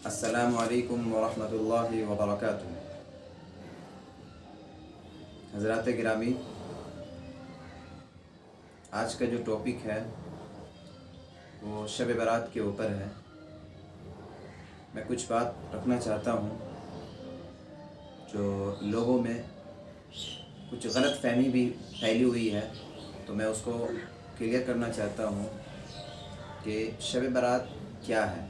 السلام علیکم ورحمۃ اللہ وبرکاتہ۔ حضرات گرامی، آج کا جو ٹاپک ہے وہ شب برات کے اوپر ہے۔ میں کچھ بات رکھنا چاہتا ہوں جو لوگوں میں کچھ غلط فہمی بھی پھیلی ہوئی ہے، تو میں اس کو کلیئر کرنا چاہتا ہوں کہ شب برات کیا ہے،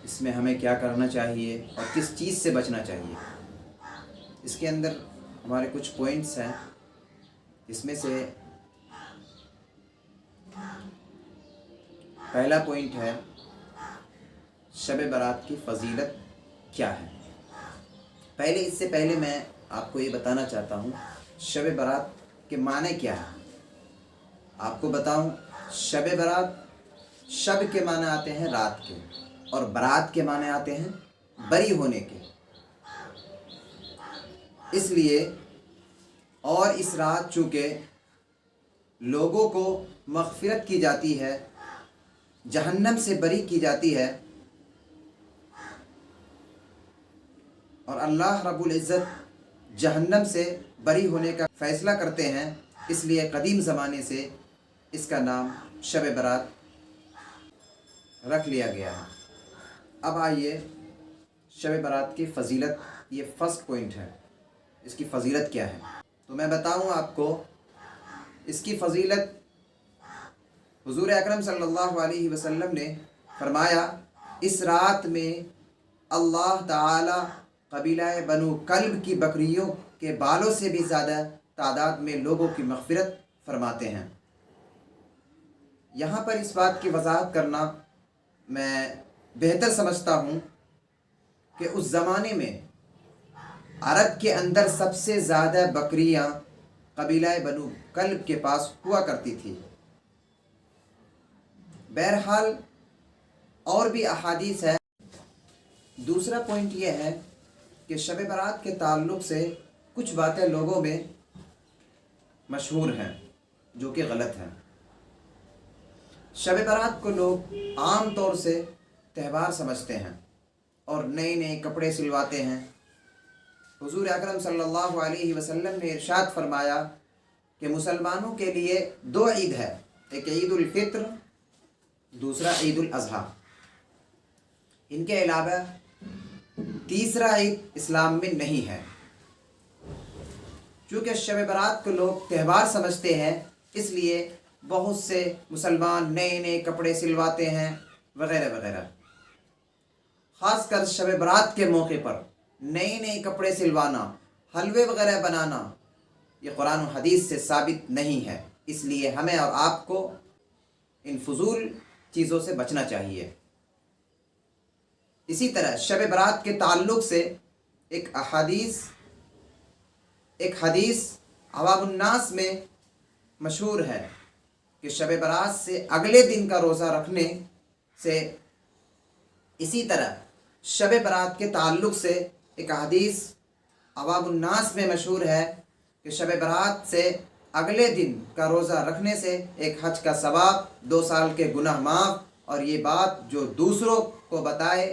اس میں ہمیں کیا کرنا چاہیے اور کس چیز سے بچنا چاہیے۔ اس کے اندر ہمارے کچھ پوائنٹس ہیں، اس میں سے پہلا پوائنٹ ہے شب برات کی فضیلت کیا ہے۔ اس سے پہلے میں آپ کو یہ بتانا چاہتا ہوں شب برات کے معنی کیا ہے۔ آپ کو بتاؤں، شب برات، شب کے معنی آتے ہیں رات کے، اور برات کے معنی آتے ہیں بری ہونے کے۔ اس لیے اور اس رات چونکہ لوگوں کو مغفرت کی جاتی ہے، جہنم سے بری کی جاتی ہے، اور اللہ رب العزت جہنم سے بری ہونے کا فیصلہ کرتے ہیں، اس لیے قدیم زمانے سے اس کا نام شب برات رکھ لیا گیا ہے۔ اب آئیے شب برات کی فضیلت، یہ فرسٹ پوائنٹ ہے، اس کی فضیلت کیا ہے۔ تو میں بتاؤں آپ کو اس کی فضیلت۔ حضور اکرم صلی اللہ علیہ وسلم نے فرمایا، اس رات میں اللہ تعالی قبیلہ بنو کلب کی بکریوں کے بالوں سے بھی زیادہ تعداد میں لوگوں کی مغفرت فرماتے ہیں۔ یہاں پر اس بات کی وضاحت کرنا میں بہتر سمجھتا ہوں کہ اس زمانے میں عرب کے اندر سب سے زیادہ بکریاں قبیلہ بنو کلب کے پاس ہوا کرتی تھی۔ بہرحال اور بھی احادیث ہے۔ دوسرا پوائنٹ یہ ہے کہ شب برات کے تعلق سے کچھ باتیں لوگوں میں مشہور ہیں جو کہ غلط ہیں۔ شب برات کو لوگ عام طور سے تہوار سمجھتے ہیں اور نئے نئے کپڑے سلواتے ہیں۔ حضور اکرم صلی اللہ علیہ وسلم نے ارشاد فرمایا کہ مسلمانوں کے لیے دو عید ہے، ایک عید الفطر، دوسرا عید الاضحیٰ۔ ان کے علاوہ تیسرا عید اسلام میں نہیں ہے۔ چونکہ شب برات کو لوگ تہوار سمجھتے ہیں، اس لیے بہت سے مسلمان نئے نئے کپڑے سلواتے ہیں وغیرہ وغیرہ۔ خاص کر شب برات کے موقع پر نئے نئے کپڑے سلوانا، حلوے وغیرہ بنانا، یہ قرآن و حدیث سے ثابت نہیں ہے۔ اس لیے ہمیں اور آپ کو ان فضول چیزوں سے بچنا چاہیے۔ اسی طرح شب برات کے تعلق سے ایک حدیث عوام الناس میں مشہور ہے کہ شب برات سے اگلے دن کا روزہ رکھنے سے، اسی طرح شب برات کے تعلق سے ایک حدیث عوام الناس میں مشہور ہے کہ شب برات سے اگلے دن کا روزہ رکھنے سے ایک حج کا ثواب، 2 سال کے گناہ معاف، اور یہ بات جو دوسروں کو بتائے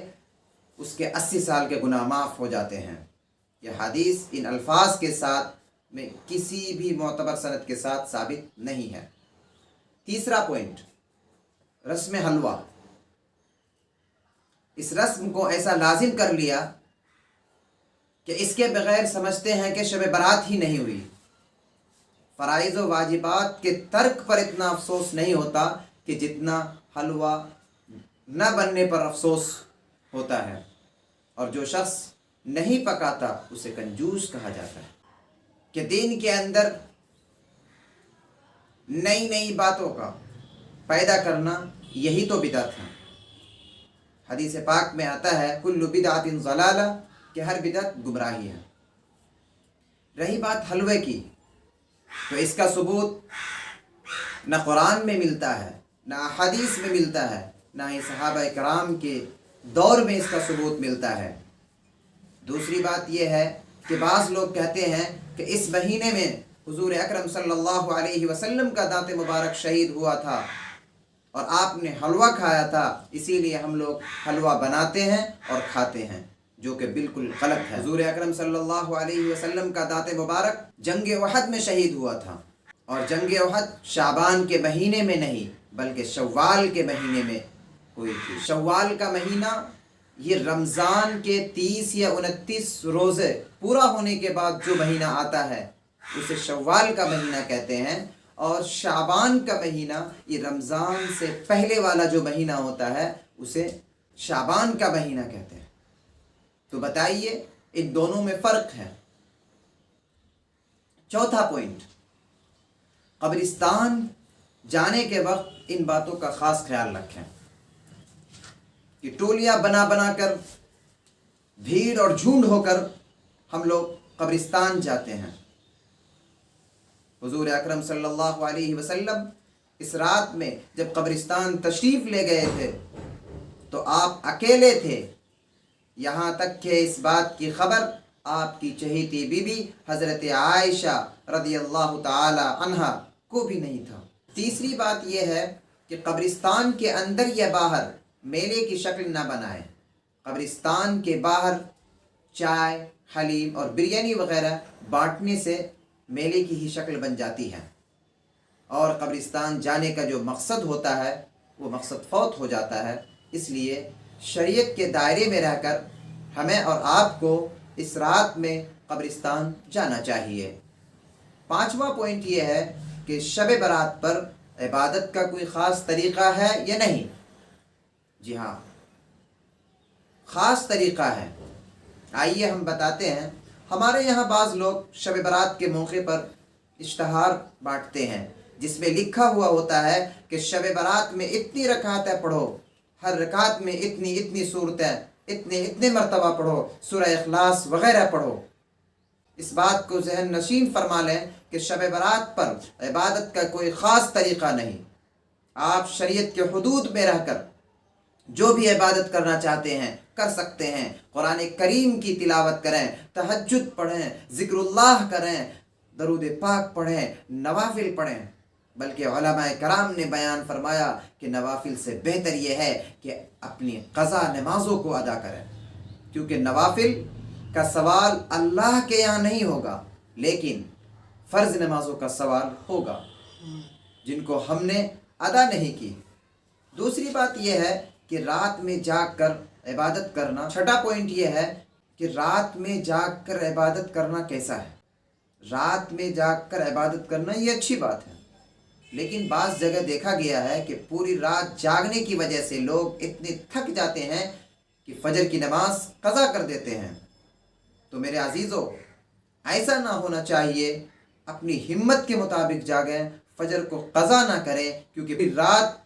اس کے 80 سال کے گناہ معاف ہو جاتے ہیں۔ یہ حدیث ان الفاظ کے ساتھ میں کسی بھی معتبر سند کے ساتھ ثابت نہیں ہے۔ تیسرا پوائنٹ، رسم حلوہ۔ اس رسم کو ایسا لازم کر لیا کہ اس کے بغیر سمجھتے ہیں کہ شب برات ہی نہیں ہوئی۔ فرائض و واجبات کے ترک پر اتنا افسوس نہیں ہوتا کہ جتنا حلوہ نہ بننے پر افسوس ہوتا ہے، اور جو شخص نہیں پکاتا اسے کنجوس کہا جاتا ہے۔ کہ دین کے اندر نئی نئی باتوں کا پیدا کرنا، یہی تو بدعت ہے۔ حدیث پاک میں آتا ہے کل بدعت ضلالہ، کہ ہر بدعت گمراہی ہے۔ رہی بات حلوے کی، تو اس کا ثبوت نہ قرآن میں ملتا ہے، نہ احادیث میں ملتا ہے، نہ ہی صحابہ کرام کے دور میں اس کا ثبوت ملتا ہے۔ دوسری بات یہ ہے کہ بعض لوگ کہتے ہیں کہ اس مہینے میں حضور اکرم صلی اللہ علیہ وسلم کا دانت مبارک شہید ہوا تھا، اور آپ نے حلوہ کھایا تھا، اسی لیے ہم لوگ حلوہ بناتے ہیں اور کھاتے ہیں، جو کہ بالکل غلط ہے۔ حضور اکرم صلی اللہ علیہ وسلم کا دانت مبارک جنگ احد میں شہید ہوا تھا، اور جنگ احد شعبان کے مہینے میں نہیں بلکہ شوال کے مہینے میں ہوئی تھی۔ شوال کا مہینہ یہ رمضان کے 30 یا 29 روزے پورا ہونے کے بعد جو مہینہ آتا ہے اسے شوال کا مہینہ کہتے ہیں، اور شعبان کا مہینہ یہ رمضان سے پہلے والا جو مہینہ ہوتا ہے اسے شعبان کا مہینہ کہتے ہیں۔ تو بتائیے ان دونوں میں فرق ہے۔ چوتھا پوائنٹ، قبرستان جانے کے وقت ان باتوں کا خاص خیال رکھیں کہ ٹولیاں بنا بنا کر، بھیڑ اور جھنڈ ہو کر ہم لوگ قبرستان جاتے ہیں۔ حضور اکرم صلی اللہ علیہ وسلم اس رات میں جب قبرستان تشریف لے گئے تھے تو آپ اکیلے تھے، یہاں تک کہ اس بات کی خبر آپ کی چہیتی بیوی حضرت عائشہ رضی اللہ تعالی عنہا کو بھی نہیں تھا۔ تیسری بات یہ ہے کہ قبرستان کے اندر یا باہر میلے کی شکل نہ بنائیں۔ قبرستان کے باہر چائے، حلیم اور بریانی وغیرہ بانٹنے سے میلے کی ہی شکل بن جاتی ہے، اور قبرستان جانے کا جو مقصد ہوتا ہے وہ مقصد فوت ہو جاتا ہے۔ اس لیے شریعت کے دائرے میں رہ کر ہمیں اور آپ کو اس رات میں قبرستان جانا چاہیے۔ پانچواں پوائنٹ یہ ہے کہ شب برات پر عبادت کا کوئی خاص طریقہ ہے یا نہیں؟ جی ہاں، خاص طریقہ ہے۔ آئیے ہم بتاتے ہیں۔ ہمارے یہاں بعض لوگ شب برات کے موقع پر اشتہار بانٹتے ہیں جس میں لکھا ہوا ہوتا ہے کہ شب برات میں اتنی رکعتیں پڑھو، ہر رکعت میں اتنی صورتیں، اتنے مرتبہ پڑھو، سورہ اخلاص وغیرہ پڑھو۔ اس بات کو ذہن نشین فرما لیں کہ شب برات پر عبادت کا کوئی خاص طریقہ نہیں۔ آپ شریعت کے حدود میں رہ کر جو بھی عبادت کرنا چاہتے ہیں کر سکتے ہیں۔ قرآن کریم کی تلاوت کریں، تہجد پڑھیں، ذکر اللہ کریں، درود پاک پڑھیں، نوافل پڑھیں۔ بلکہ علماء کرام نے بیان فرمایا کہ نوافل سے بہتر یہ ہے کہ اپنی قضا نمازوں کو ادا کریں، کیونکہ نوافل کا سوال اللہ کے یہاں نہیں ہوگا، لیکن فرض نمازوں کا سوال ہوگا جن کو ہم نے ادا نہیں کی۔ دوسری بات یہ ہے کہ رات میں جاگ کر عبادت کرنا۔ چھٹا پوائنٹ یہ ہے کہ رات میں جاگ کر عبادت کرنا کیسا ہے۔ رات میں جاگ کر عبادت کرنا یہ اچھی بات ہے، لیکن بعض جگہ دیکھا گیا ہے کہ پوری رات جاگنے کی وجہ سے لوگ اتنے تھک جاتے ہیں کہ فجر کی نماز قضا کر دیتے ہیں۔ تو میرے عزیزو، ایسا نہ ہونا چاہیے۔ اپنی ہمت کے مطابق جاگیں، فجر کو قضا نہ کریں، کیونکہ پھر رات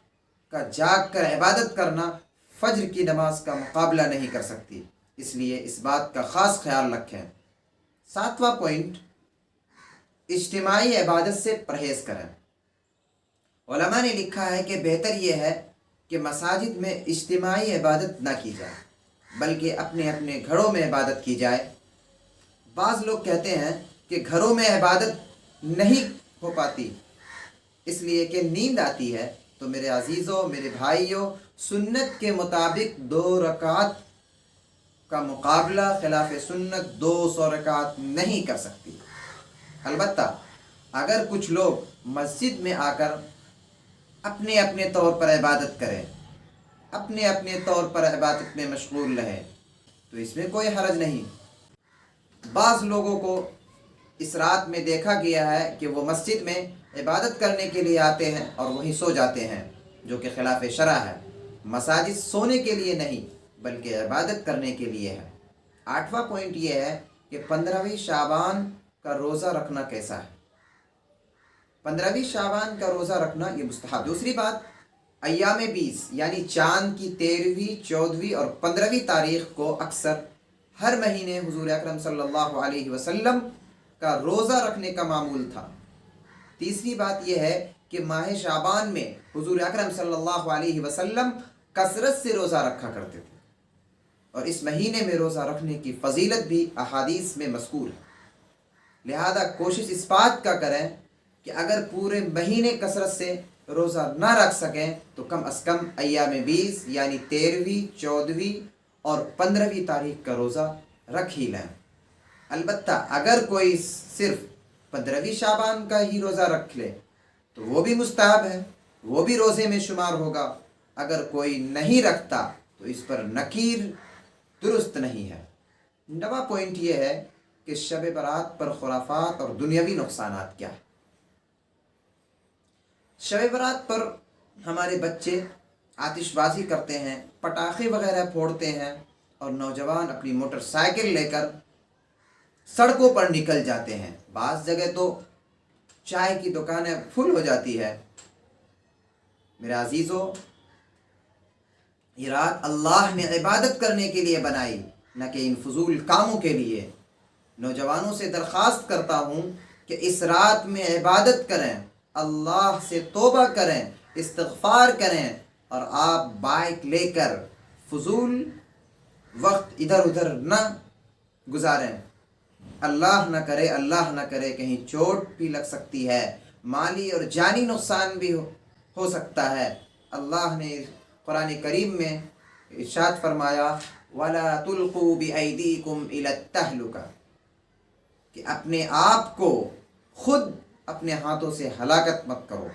کا جاگ کر عبادت کرنا فجر کی نماز کا مقابلہ نہیں کر سکتی۔ اس لیے اس بات کا خاص خیال رکھیں۔ ساتواں پوائنٹ، اجتماعی عبادت سے پرہیز کریں۔ علماء نے لکھا ہے کہ بہتر یہ ہے کہ مساجد میں اجتماعی عبادت نہ کی جائے بلکہ اپنے اپنے گھروں میں عبادت کی جائے۔ بعض لوگ کہتے ہیں کہ گھروں میں عبادت نہیں ہو پاتی اس لیے کہ نیند آتی ہے۔ تو میرے عزیزوں، میرے بھائیوں، سنت کے مطابق 2 رکعت کا مقابلہ خلاف سنت 200 رکعت نہیں کر سکتی۔ البتہ اگر کچھ لوگ مسجد میں آ کر اپنے اپنے طور پر عبادت کریں، اپنے اپنے طور پر عبادت میں مشغول رہے، تو اس میں کوئی حرج نہیں۔ بعض لوگوں کو اس رات میں دیکھا گیا ہے کہ وہ مسجد میں عبادت کرنے کے لیے آتے ہیں اور وہیں سو جاتے ہیں، جو کہ خلاف شرع ہے۔ مساجد سونے کے لیے نہیں بلکہ عبادت کرنے کے لیے ہے۔ 8واں پوائنٹ یہ ہے کہ 15ویں شعبان کا روزہ رکھنا کیسا ہے۔ 15ویں شعبان کا روزہ رکھنا یہ مستحب۔ دوسری بات، ایام 20 یعنی چاند کی 13ویں، 14ویں اور 15ویں تاریخ کو اکثر ہر مہینے حضور اکرم صلی اللہ علیہ وسلم کا روزہ رکھنے کا معمول تھا۔ تیسری بات یہ ہے کہ ماہ شعبان میں حضور اکرم صلی اللہ علیہ وسلم کثرت سے روزہ رکھا کرتے تھے، اور اس مہینے میں روزہ رکھنے کی فضیلت بھی احادیث میں مذکور ہے۔ لہذا کوشش اس بات کا کریں کہ اگر پورے مہینے کثرت سے روزہ نہ رکھ سکیں تو کم از کم ایام 20 یعنی 13ویں 14ویں اور 15ویں تاریخ کا روزہ رکھ ہی لیں۔ البتہ اگر کوئی صرف 15ویں شعبان کا ہی روزہ رکھ لے تو وہ بھی مستحب ہے، وہ بھی روزے میں شمار ہوگا۔ اگر کوئی نہیں رکھتا تو اس پر نکیر درست نہیں ہے۔ نواں پوائنٹ یہ ہے کہ شب برات پر خرافات اور دنیاوی نقصانات کیا ہے۔ شب برات پر ہمارے بچے آتش بازی کرتے ہیں، پٹاخے وغیرہ پھوڑتے ہیں، اور نوجوان اپنی موٹر سائیکل لے کر سڑکوں پر نکل جاتے ہیں۔ بعض جگہ تو چائے کی دکانیں فل ہو جاتی ہے۔ میرے عزیزو، یہ رات اللہ نے عبادت کرنے کے لیے بنائی، نہ کہ ان فضول کاموں کے لیے۔ نوجوانوں سے درخواست کرتا ہوں کہ اس رات میں عبادت کریں، اللہ سے توبہ کریں، استغفار کریں، اور آپ بائک لے کر فضول وقت ادھر ادھر نہ گزاریں۔ اللہ نہ کرے کہیں چوٹ بھی لگ سکتی ہے، مالی اور جانی نقصان بھی ہو سکتا ہے۔ اللہ نے قرآن کریم میں ارشاد فرمایا وَلَا تُلْقُوا بِأَيْدِيكُمْ إِلَى التَّهْلُكَةِ، کہ اپنے آپ کو خود اپنے ہاتھوں سے ہلاکت مت کرو۔